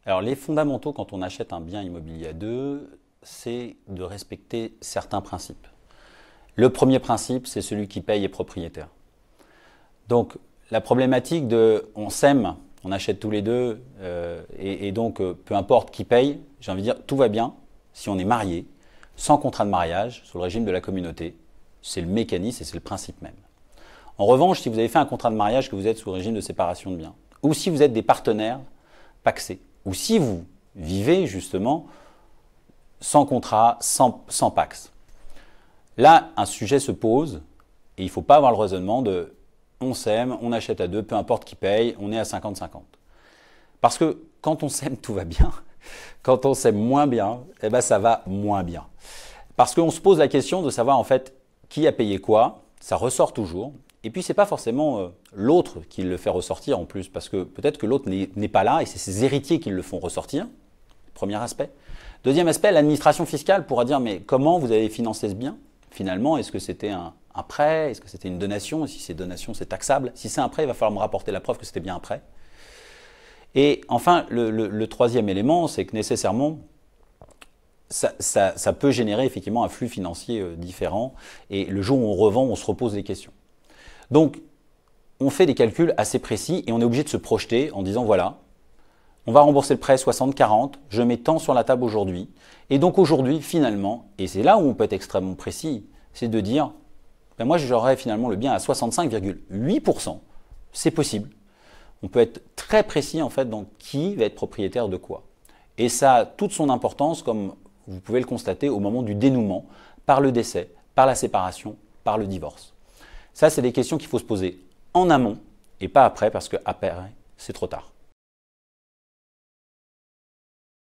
Alors les fondamentaux quand on achète un bien immobilier à deux, c'est de respecter certains principes. Le premier principe, c'est celui qui paye est propriétaire. Donc la problématique de on s'aime, on achète tous les deux, et donc peu importe qui paye, j'ai envie de dire tout va bien si on est marié, sans contrat de mariage, sous le régime de la communauté. C'est le mécanisme et c'est le principe même. En revanche, si vous avez fait un contrat de mariage, que vous êtes sous le régime de séparation de biens, ou si vous êtes des partenaires pacsés, ou si vous vivez justement sans contrat, sans pax, là, un sujet se pose et il ne faut pas avoir le raisonnement de on s'aime, on achète à deux, peu importe qui paye, on est à 50-50. Parce que quand on s'aime, tout va bien. Quand on s'aime moins bien, eh ben, ça va moins bien. Parce qu'on se pose la question de savoir en fait qui a payé quoi, ça ressort toujours. Et puis, ce n'est pas forcément l'autre qui le fait ressortir en plus, parce que peut-être que l'autre n'est pas là et c'est ses héritiers qui le font ressortir. Premier aspect. Deuxième aspect, l'administration fiscale pourra dire mais comment vous avez financé ce bien? Finalement, est-ce que c'était un prêt? Est-ce que c'était une donation? Et si c'est donation, c'est taxable. Si c'est un prêt, il va falloir me rapporter la preuve que c'était bien un prêt. Et enfin, le troisième élément, c'est que nécessairement, ça peut générer effectivement un flux financier différent. Et le jour où on revend, on se repose des questions. Donc, on fait des calculs assez précis et on est obligé de se projeter en disant voilà, on va rembourser le prêt 60-40, je mets tant sur la table aujourd'hui. Et donc aujourd'hui, finalement, et c'est là où on peut être extrêmement précis, c'est de dire ben moi j'aurai finalement le bien à 65,8%. C'est possible. On peut être très précis en fait dans qui va être propriétaire de quoi. Et ça a toute son importance, comme vous pouvez le constater, au moment du dénouement, par le décès, par la séparation, par le divorce. Ça, c'est des questions qu'il faut se poser en amont et pas après, parce qu'après, c'est trop tard.